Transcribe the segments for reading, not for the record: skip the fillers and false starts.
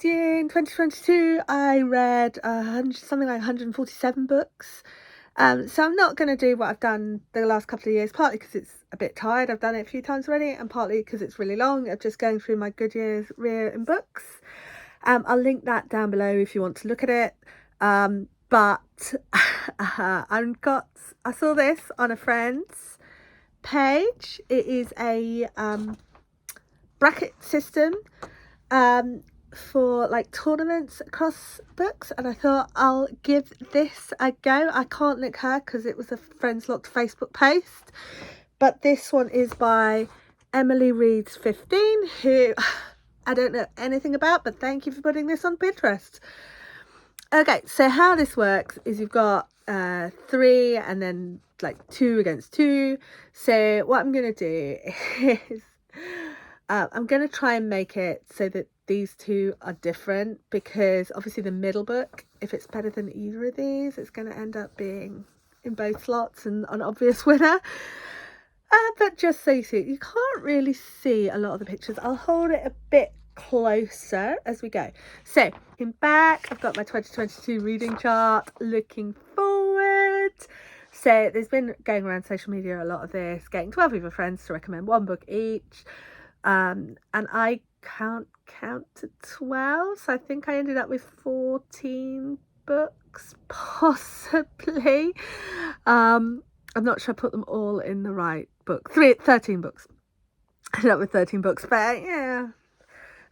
year, in 2022, I read something like 147 books. So I'm not going to do what I've done the last couple of years, partly because it's a bit tired. I've done it a few times already, and partly because it's really long. I'm just going through my good years rear in books. I'll link that down below if you want to look at it. But I saw this on a friend's page. It is a bracket system for like tournaments across books, and I thought I'll give this a go. I can't link her because it was a friend's locked Facebook post, but this one is by Emily Reads 15, who I don't know anything about, but thank you for putting this on Pinterest. Okay, so how this works is you've got 3 and then like 2 against 2. So what I'm going to do is I'm going to try and make it so that these two are different, because obviously the middle book, if it's better than either of these, it's going to end up being in both slots and an obvious winner. But just so you see it, you can't really see a lot of the pictures. I'll hold it a bit closer as we go. So in back, I've got my 2022 reading chart. Looking forward, so there's been going around social media a lot of this, getting 12 of your friends to recommend one book each, and I can't count to 12, so I think I ended up with 14 books possibly. I'm not sure I put them all in the right book. 13 books. I ended up with 13 books, but yeah,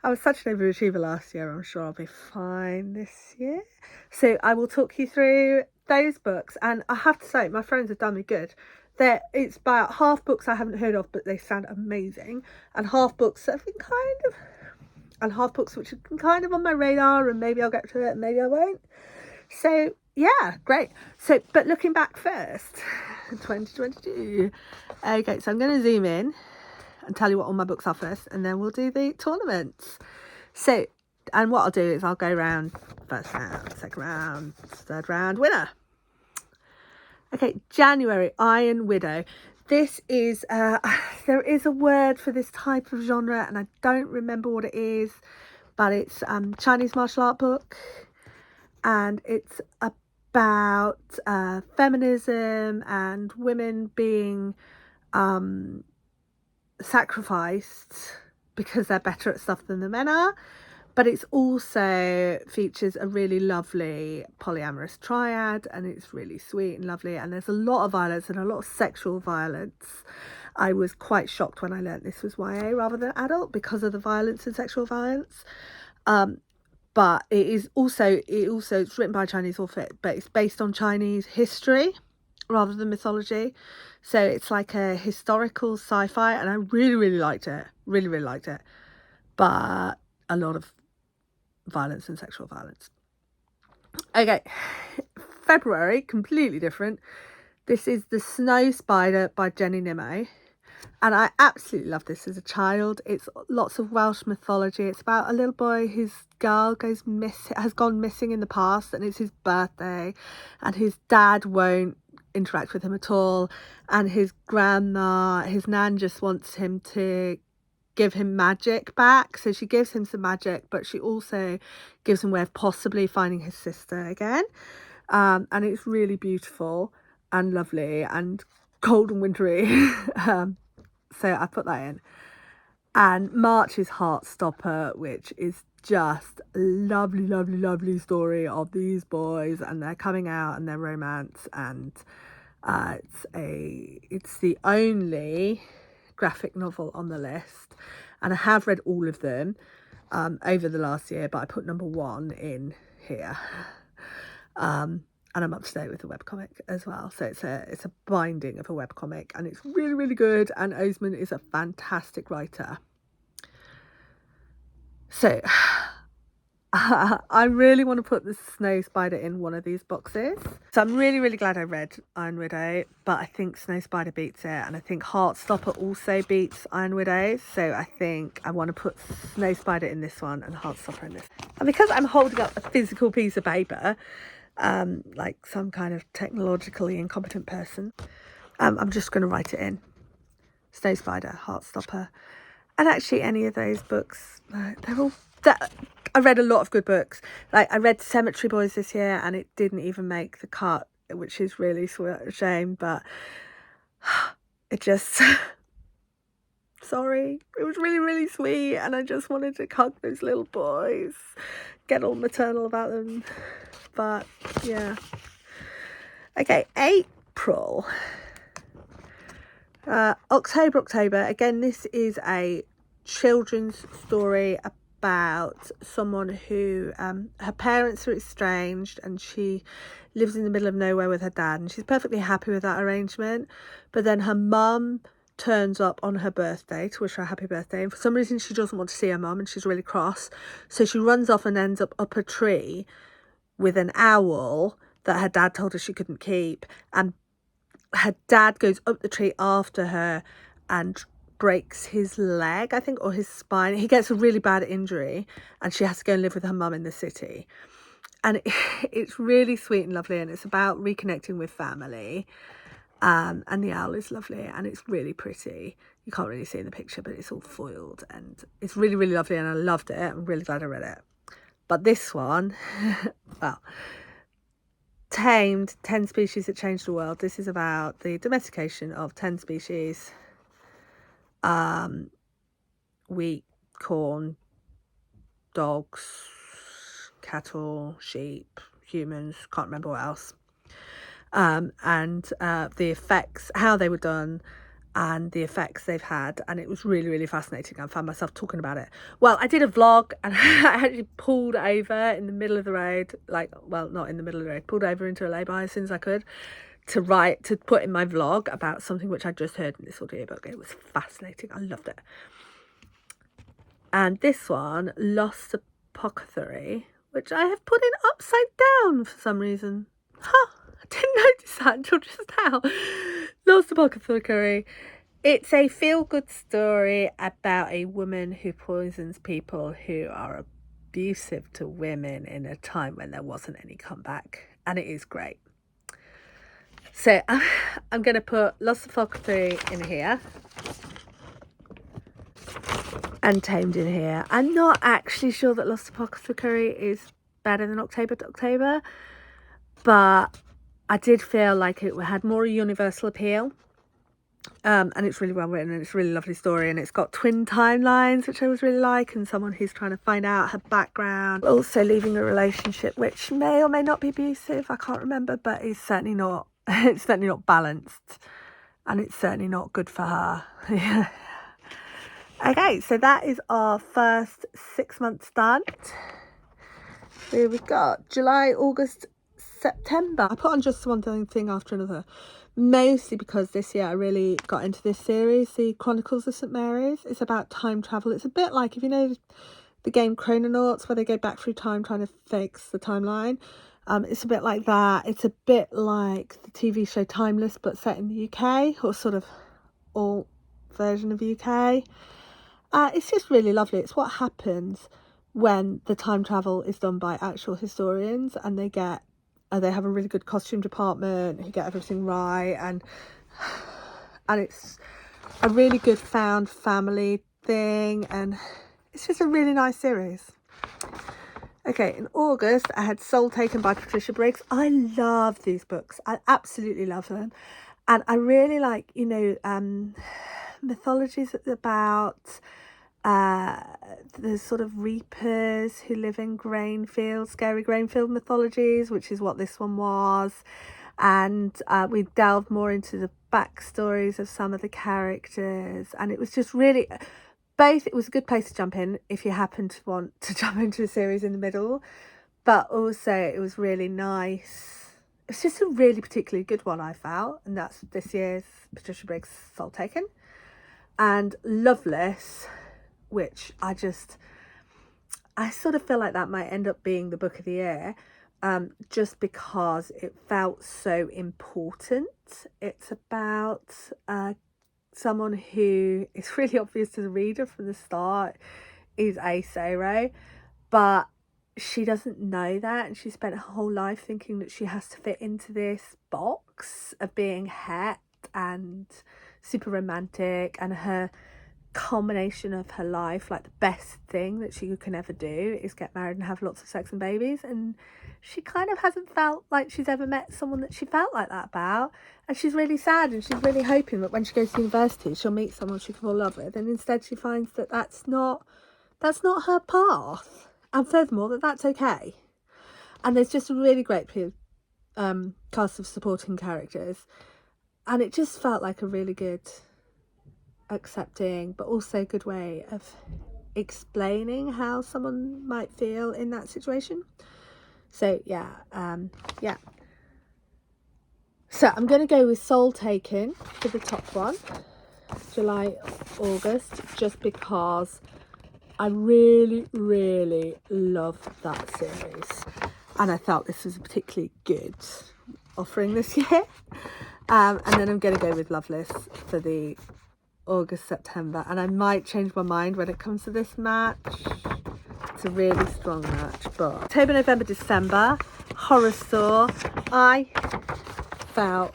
I was such an overachiever last year. I'm sure I'll be fine this year. So I will talk you through those books, and I have to say my friends have done me good. It's about half books I haven't heard of, but they sound amazing, and half books that have been half books which are kind of on my radar, and maybe I'll get to it and maybe I won't. So yeah, great. So but looking back first, 2022. Okay, so I'm going to zoom in and tell you what all my books are first, and then we'll do the tournaments. So, and what I'll do is I'll go round first round, second round, third round, winner. Okay, January, Iron Widow. This is, there is a word for this type of genre, and I don't remember what it is, but it's Chinese martial art book, and it's about feminism and women being sacrificed because they're better at stuff than the men are. But it's also features a really lovely polyamorous triad, and it's really sweet and lovely, and there's a lot of violence and a lot of sexual violence. I was quite shocked when I learnt this was YA rather than adult because of the violence and sexual violence. But it's written by a Chinese author, but it's based on Chinese history rather than mythology. So it's like a historical sci-fi, and I really liked it. Really liked it. But a lot of violence and sexual violence. Okay, February, completely different. This is The Snow Spider by Jenny Nimmo, and I absolutely loved this as a child. It's lots of Welsh mythology. It's about a little boy whose girl has gone missing in the past, and it's his birthday, and his dad won't interact with him at all, and his nan just wants him to give him magic back, so she gives him some magic, but she also gives him a way of possibly finding his sister again, and it's really beautiful and lovely and cold and wintry. So I put that in. And March is Heartstopper, which is just a lovely story of these boys and their coming out and their romance, and it's the only graphic novel on the list, and I have read all of them over the last year, but I put number 1 in here, and I'm up to date with the webcomic as well. So it's a binding of a webcomic, and it's really good, and Osman is a fantastic writer. So I really want to put the Snow Spider in one of these boxes. So I'm really glad I read Iron Widow, but I think Snow Spider beats it, and I think Heartstopper also beats Iron Widow. So I think I want to put Snow Spider in this one and Heartstopper in this. And because I'm holding up a physical piece of paper, like some kind of technologically incompetent person, I'm just going to write it in. Snow Spider, Heartstopper. And actually any of those books, they're all I read a lot of good books. Like, I read Cemetery Boys this year and it didn't even make the cut, which is really a shame, but it just... Sorry, it was really, really sweet, and I just wanted to hug those little boys, get all maternal about them, but yeah. Okay, April. October. Again, this is a children's story about someone who, her parents are estranged, and she lives in the middle of nowhere with her dad, and she's perfectly happy with that arrangement, but then her mum turns up on her birthday to wish her a happy birthday, and for some reason she doesn't want to see her mum and she's really cross, so she runs off and ends up a tree with an owl that her dad told her she couldn't keep, and her dad goes up the tree after her and breaks his leg, I think, or his spine. He gets a really bad injury and she has to go and live with her mum in the city, and it's really sweet and lovely, and it's about reconnecting with family. And the owl is lovely and it's really pretty. You can't really see in the picture, but it's all foiled and it's really, really lovely, and I loved it. I'm really glad I read it. But this one, well, Tamed, 10 Species That Changed the World. This is about the domestication of 10 species. Wheat, corn, dogs, cattle, sheep, humans, can't remember what else. And the effects, how they were done, and the effects they've had, and it was really, really fascinating. I found myself talking about it. Well, I did a vlog and I actually pulled over in the middle of the road, like, well, not in the middle of the road, pulled over into a lay-by as soon as I could to put in my vlog about something which I just heard in this audiobook. It was fascinating. I loved it. And this one, Lost Apothecary, which I have put in upside down for some reason. Huh. I didn't notice that until just now. Lost Apothecary. It's a feel-good story about a woman who poisons people who are abusive to women in a time when there wasn't any comeback, and it is great. So I'm going to put Lost Apothecary in here and Tamed in here. I'm not actually sure that Lost Apothecary is better than October to October, but I did feel like it had more universal appeal, and it's really well written, and it's a really lovely story, and it's got twin timelines, which I always really like, and someone who's trying to find out her background, also leaving a relationship which may or may not be abusive, I can't remember, but it's certainly not balanced, and it's certainly not good for her. Okay, so that is our first 6 months done. Here we've got July, August, September. I put on just one thing after another, mostly because this year I really got into this series, the Chronicles of St. Mary's. It's about time travel. It's a bit like, if you know the game Chrononauts, where they go back through time trying to fix the timeline. It's a bit like that. It's a bit like the TV show Timeless, but set in the UK, or sort of alt version of the UK. It's just really lovely. It's what happens when the time travel is done by actual historians, and they have a really good costume department who get everything right, and it's a really good found family thing, and it's just a really nice series. Okay, in August I had Soul Taken by Patricia Briggs. I love these books. I absolutely love them, and I really like, mythologies about the sort of reapers who live in grain fields, scary grain field mythologies, which is what this one was. And we delved more into the backstories of some of the characters, and it was just really it was a good place to jump in if you happen to want to jump into a series in the middle, but also it was really nice. It's just a really particularly good one, I felt, and that's this year's Patricia Briggs Soul Taken. And Loveless, which I sort of feel like that might end up being the book of the year, just because it felt so important. It's about someone who is really obvious to the reader from the start is Ace Aero, but she doesn't know that, and she spent her whole life thinking that she has to fit into this box of being het and super romantic, and her culmination of her life, like the best thing that she can ever do is get married and have lots of sex and babies, and she kind of hasn't felt like she's ever met someone that she felt like that about, and she's really sad, and she's really hoping that when she goes to university she'll meet someone she can fall in love with, and instead she finds that that's not her path, and furthermore that's okay. And there's just a really great cast of supporting characters, and it just felt like a really good, accepting but also good way of explaining how someone might feel in that situation. So yeah, so I'm going to go with Soul Taken for the top one, July August, just because I really loved that series, and I felt this was a particularly good offering this year. And then I'm going to go with Loveless for the August September, and I might change my mind when it comes to this match. It's a really strong match. But October, November, December, Horrorsaur. I felt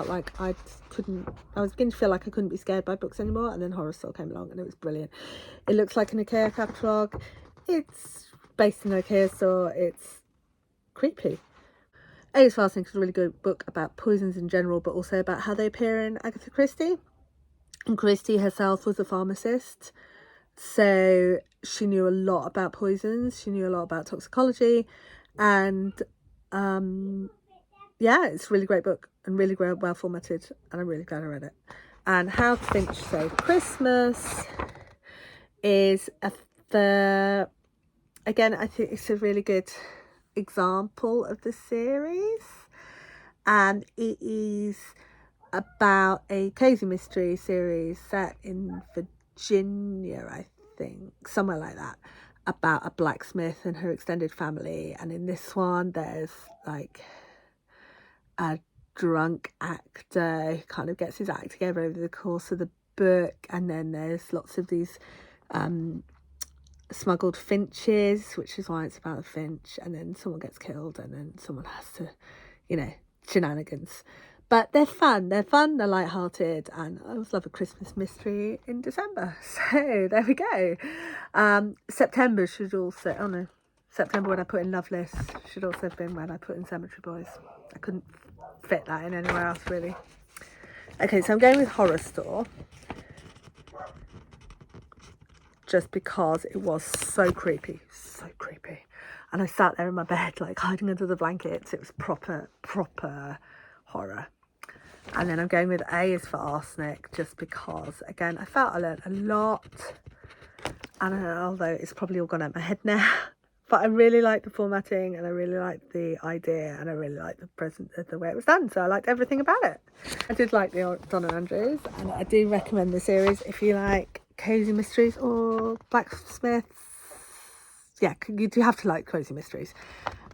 like I was beginning to feel like I couldn't be scared by books anymore, and then Horrorsaur came along and it was brilliant. It looks like an IKEA catalogue. It's based in IKEA store. It's creepy. Alice Fasting is a really good book about poisons in general, but also about how they appear in Agatha Christie. And Christie herself was a pharmacist, so she knew a lot about poisons, she knew a lot about toxicology, and yeah, it's a really great book and really well formatted, and I'm really glad I read it. And How to Finch Save Christmas is again, I think it's a really good example of the series, and it is about a cozy mystery series set in Virginia, I think, somewhere like that, about a blacksmith and her extended family. And in this one there's like a drunk actor who kind of gets his act together over the course of the book, and then there's lots of these smuggled finches, which is why it's about a finch, and then someone gets killed, and then someone has to, shenanigans. But they're fun, they're light-hearted, and I always love a Christmas mystery in December. So there we go. September should also, September when I put in Loveless should also have been when I put in Cemetery Boys. I couldn't fit that in anywhere else, really. Okay, so I'm going with Horrorsaur, just because it was so creepy. And I sat there in my bed, like hiding under the blankets. It was proper horror. And then I'm going with A is for Arsenic, just because, again, I felt I learned a lot. And although it's probably all gone out my head now, but I really liked the formatting, and I really liked the idea, and I really liked the way it was done. So I liked everything about it. I did like the Donna Andrews, and I do recommend the series if you like cozy mysteries or blacksmiths. Yeah, you do have to like cozy mysteries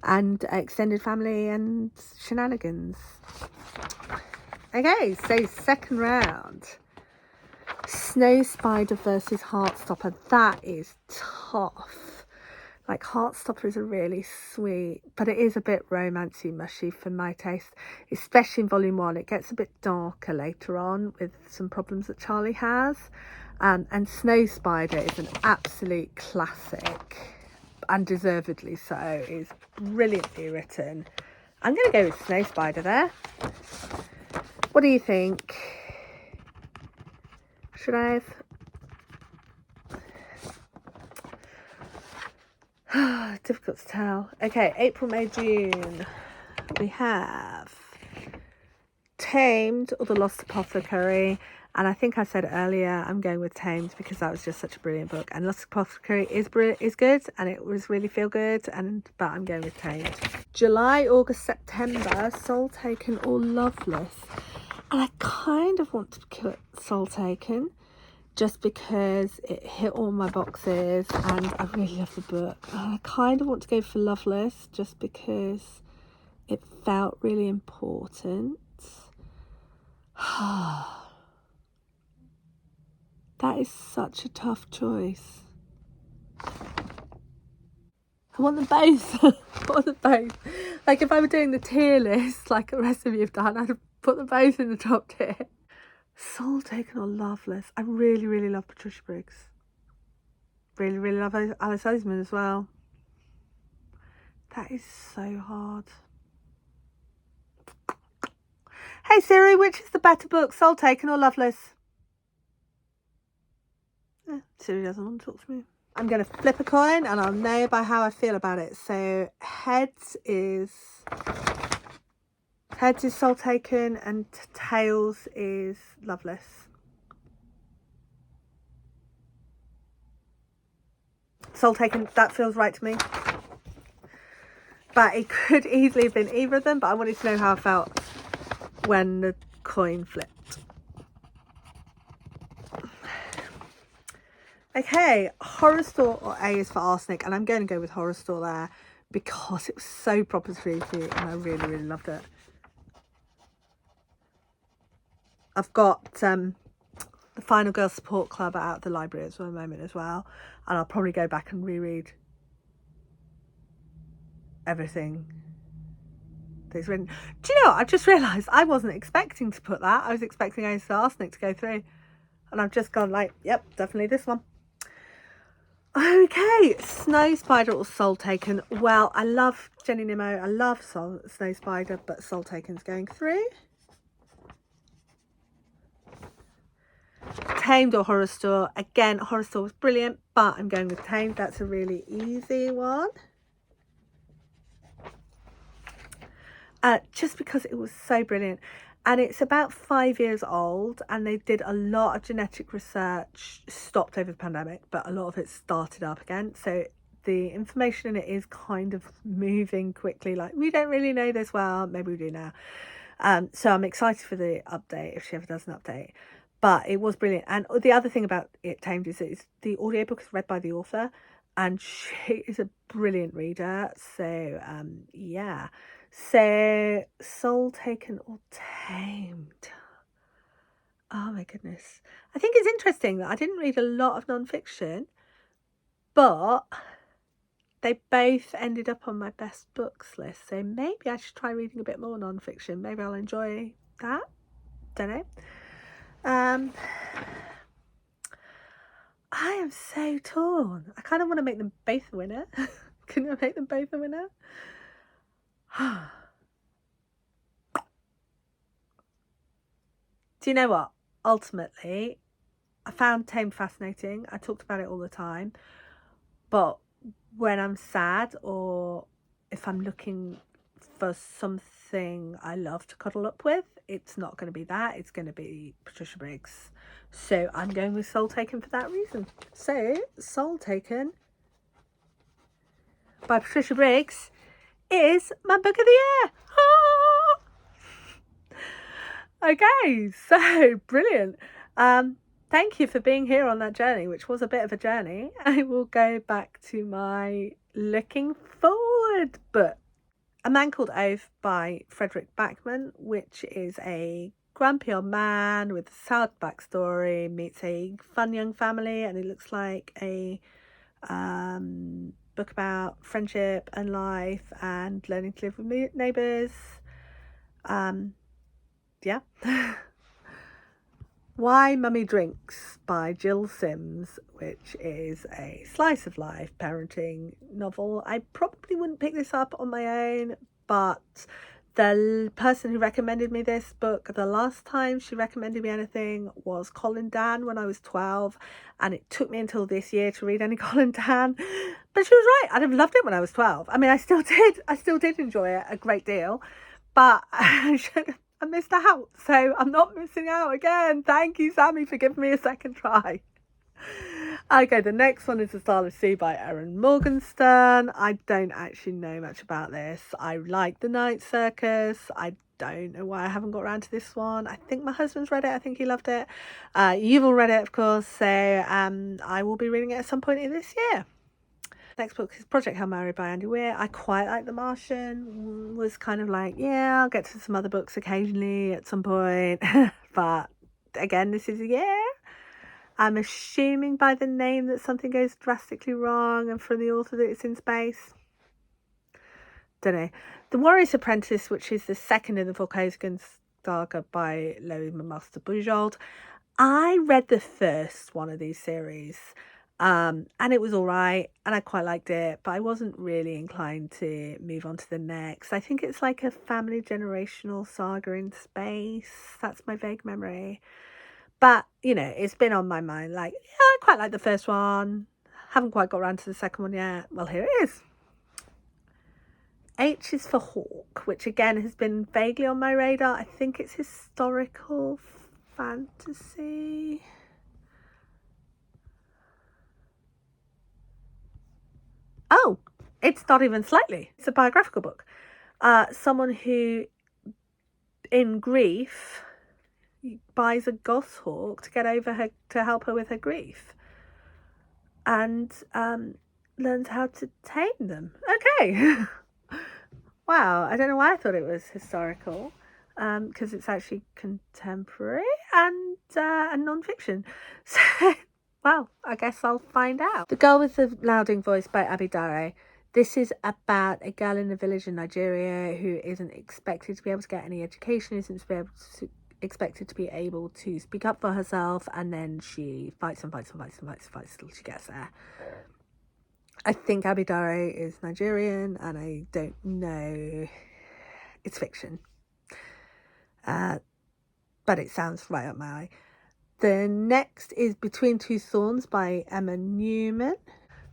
and extended family and shenanigans. Okay, so second round, Snow Spider versus Heartstopper. That is tough. Like, Heartstopper is a really sweet, but it is a bit romancy mushy for my taste, especially in volume 1. It gets a bit darker later on with some problems that Charlie has. And Snow Spider is an absolute classic, and deservedly so. It's brilliantly written. I'm going to go with Snow Spider there. What do you think? Should I have... difficult to tell. Okay, April, May, June. We have Tamed or The Lost Apothecary. And I think I said earlier I'm going with Tamed because that was just such a brilliant book. And Lost Apothecary is good, and it was really feel good. But I'm going with Tamed. July, August, September, Soul Taken or Loveless. And I kind of want to put Soul Taken, just because it hit all my boxes and I really love the book. And I kind of want to go for Loveless, just because it felt really important. That is such a tough choice. I want them both. I want them both. Like, if I were doing the tier list, like the rest of you have done, I'd put them both in the top tier. Soul Taken or Loveless. I really, really love Patricia Briggs. Really, really love Alice Oseman as well. That is so hard. Hey Siri, which is the better book, Soul Taken or Loveless? Siri doesn't want to talk to me. I'm going to flip a coin and I'll know by how I feel about it. So heads is Soul Taken and tails is Loveless. Soul Taken, that feels right to me. But it could easily have been either of them, but I wanted to know how I felt when the coin flipped. Okay, Horror Store or A is for Arsenic, and I'm going to go with Horror Store there because it was so proper spooky and I really, really loved it. I've got the Final Girl Support Club out at the library at the moment as well, and I'll probably go back and reread everything that's written. Do you know, I just realised I wasn't expecting to put that. I was expecting A is for Arsenic to go through, and I've just gone like, yep, definitely this one. Okay, Snow Spider or Soul Taken. Well, I love Jenny Nimmo. I love Snow Spider, but Soul Taken's going through. Tamed or Horror Store. Again, Horror Store was brilliant, but I'm going with Tamed. That's a really easy one. Just because it was so brilliant. And it's about 5 years old, and they did a lot of genetic research, stopped over the pandemic, but a lot of it started up again. So the information in it is kind of moving quickly. Like, we don't really know this well, maybe we do now. So I'm excited for the update, if she ever does an update. But it was brilliant. And the other thing about it, Tamed, is the audiobook is read by the author, and she is a brilliant reader. So yeah. So Soul Taken or Tamed? Oh my goodness. I think it's interesting that I didn't read a lot of non-fiction, but they both ended up on my best books list. So maybe I should try reading a bit more non-fiction. Maybe I'll enjoy that. Don't know. I am so torn. I kind of want to make them both a winner. Can I make them both a winner? Do you know what? Ultimately, I found Tamed fascinating. I talked about it all the time. But when I'm sad, or if I'm looking for something I love to cuddle up with, it's not going to be that. It's going to be Patricia Briggs. So I'm going with Soul Taken for that reason. So Soul Taken by Patricia Briggs is my book of the year. Okay, so brilliant. Thank you for being here on that journey, which was a bit of a journey. I will go back to my looking forward book. A Man Called Ove by Fredrik Backman, which is a grumpy old man with a sad backstory, meets a fun young family, and it looks like a book about friendship and life and learning to live with neighbours. Yeah. Why Mummy Drinks by Jill Sims, which is a slice of life parenting novel. I probably wouldn't pick this up on my own, but the person who recommended me this book the last time she recommended me anything was Colin Dan when I was 12, and it took me until this year to read any Colin Dan. But she was right. I'd have loved it when I was 12. I mean, I still did enjoy it a great deal, but I missed out, so I'm not missing out again. Thank you, Sammy, for giving me a second try. Okay, the next one is The Starless Sea by Erin Morgenstern. I don't actually know much about this. I like The Night Circus. I don't know why I haven't got around to this one. I think my husband's read it. I think he loved it. You've all read it, of course, so I will be reading it at some point in this year. Next book is Project Hail Mary by Andy Weir. I quite like The Martian. Was kind of like, yeah, I'll get to some other books occasionally at some point. But again, this is a year. I'm assuming by the name that something goes drastically wrong, and from the author that it's in space. Don't know. The Warrior's Apprentice, which is the second in the Volkosgens Saga by Loie Master-Bujold. I read the first one of these series, and it was all right, and I quite liked it, but I wasn't really inclined to move on to the next. I think it's like a family generational saga in space. That's my vague memory. But, you know, it's been on my mind, like, yeah, I quite like the first one. Haven't quite got around to the second one yet. Well, here it is. H is for Hawk, which again has been vaguely on my radar. I think it's historical fantasy. Oh, it's not even slightly. It's a biographical book. Someone who, in grief, buys a goshawk to get over her, to help her with her grief, and learns how to tame them. Okay. Wow, I don't know why I thought it was historical, because it's actually contemporary and non-fiction. So, well, I guess I'll find out. The Girl with the Louding Voice by Abi Dare. This is about a girl in a village in Nigeria who isn't expected to be able to get any education, isn't expected to be able to speak up for herself, and then she fights till she gets there. I think Abi Dare is Nigerian, and I don't know. It's fiction. But it sounds right up my eye. The next is Between Two Thorns by Emma Newman.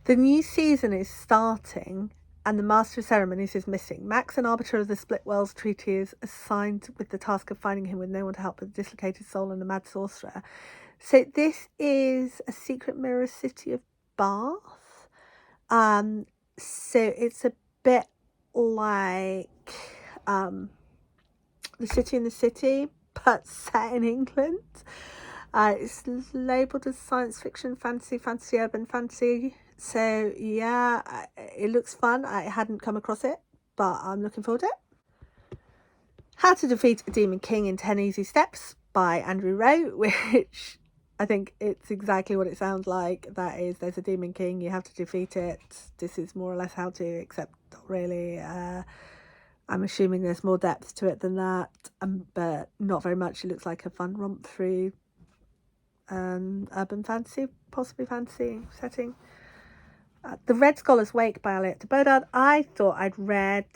The new season is starting, and the Master of Ceremonies is missing. Max, an arbiter of the Split Worlds Treaty, is assigned with the task of finding him with no one to help but a dislocated soul and a mad sorcerer. So this is a secret mirror city of Bath. So it's a bit like The City in the City, but set in England. It's labelled as science fiction, fantasy, urban fantasy. So yeah, it looks fun. I hadn't come across it, but I'm looking forward to it. How to Defeat a Demon King in 10 Easy Steps by Andrew Rowe, which I think it's exactly what it sounds like. That is, there's a demon king, you have to defeat it. This is more or less how to, except not really. I'm assuming there's more depth to it than that, but not very much. It looks like a fun romp through urban fantasy, possibly fantasy setting. The Red Scholar's Wake by Aliette de Bodard. I thought I'd read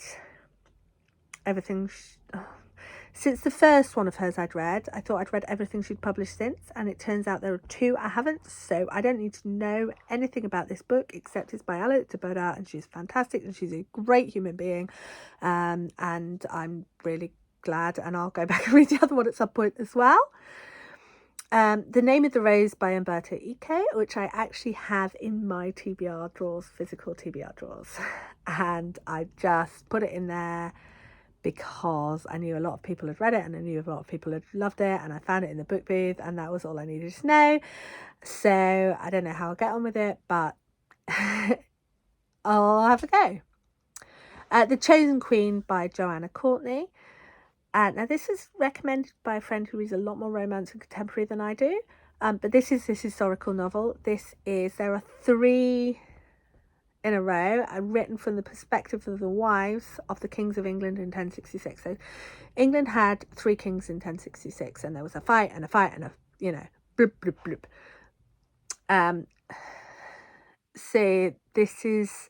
everything. Since the first one of hers I'd read, I thought I'd read everything she'd published since, and it turns out there are 2 I haven't, so I don't need to know anything about this book except it's by Aliette de Bodard, and she's fantastic, and she's a great human being, and I'm really glad, and I'll go back and read the other one at some point as well. The Name of the Rose by Umberto Eco, which I actually have in my TBR drawers, physical TBR drawers, and I just put it in there because I knew a lot of people had read it, and I knew a lot of people had loved it, and I found it in the book booth, and that was all I needed to know. So I don't know how I'll get on with it, but I'll have a go. The Chosen Queen by Joanna Courtney. Now this is recommended by a friend who reads a lot more romance and contemporary than I do, but this is this historical novel. There are 3 in a row, written from the perspective of the wives of the kings of England in 1066. So England had 3 kings in 1066, and there was a fight and a fight and a, you know, bloop, bloop, bloop. So this is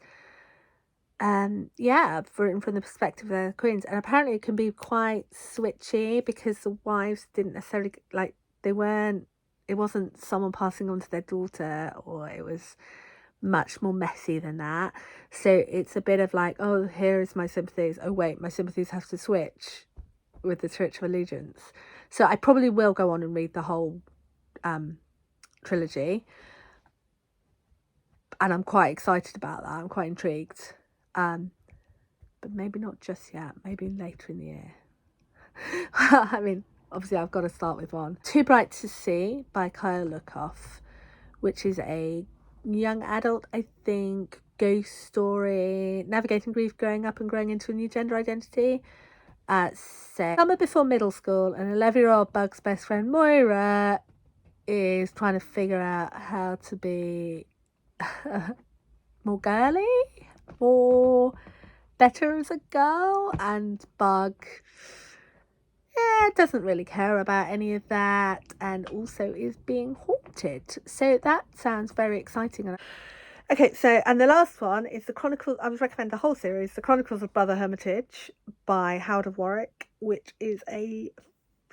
written from the perspective of the queens, and apparently it can be quite switchy because the wives didn't necessarily, like, it wasn't someone passing on to their daughter, or it was much more messy than that. So it's a bit of like, oh, here is my sympathies, oh wait, my sympathies have to switch with the Church of Allegiance. So I probably will go on and read the whole trilogy, and I'm quite excited about that. I'm quite intrigued, but maybe not just yet, maybe later in the year. I mean, obviously I've got to start with one. Too Bright to See by Kyle Lukoff, which is a young adult, I think, ghost story, navigating grief, growing up and growing into a new gender identity. Summer before middle school, and 11-year-old Bug's best friend Moira is trying to figure out how to be more girly, more better as a girl, and Bug doesn't really care about any of that, and also is being haunted. So that sounds very exciting. Okay, so, and the last one is the Chronicles. I would recommend the whole series, The Chronicles of Brother Hermitage by Howard of Warwick, which is a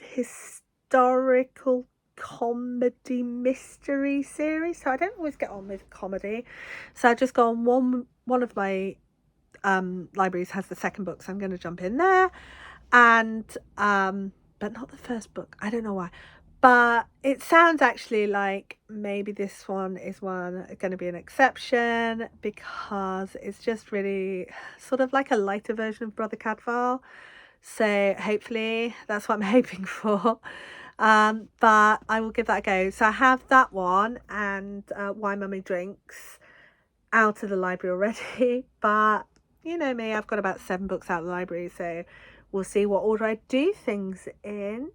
historical comedy mystery series. So I don't always get on with comedy, so I just go on one of my libraries has the second book, so I'm going to jump in there, and but not the first book. I don't know why, but it sounds actually like maybe this one is going to be an exception, because it's just really sort of like a lighter version of Brother Cadfael. So hopefully that's what I'm hoping for. But I will give that a go. So I have that one and Why Mummy Drinks out of the library already, but you know me, I've got about 7 books out of the library, so we'll see what order I do things in.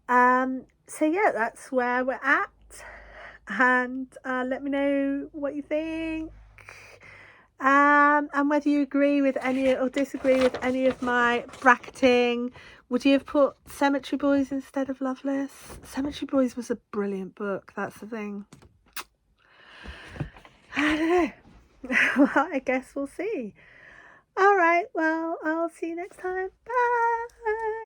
So yeah, that's where we're at, and let me know what you think, and whether you agree with any or disagree with any of my bracketing. Would you have put Cemetery Boys instead of Loveless? Cemetery Boys was a brilliant book, that's the thing. I don't know. Well, I guess we'll see. All right, well, I'll see you next time. Bye.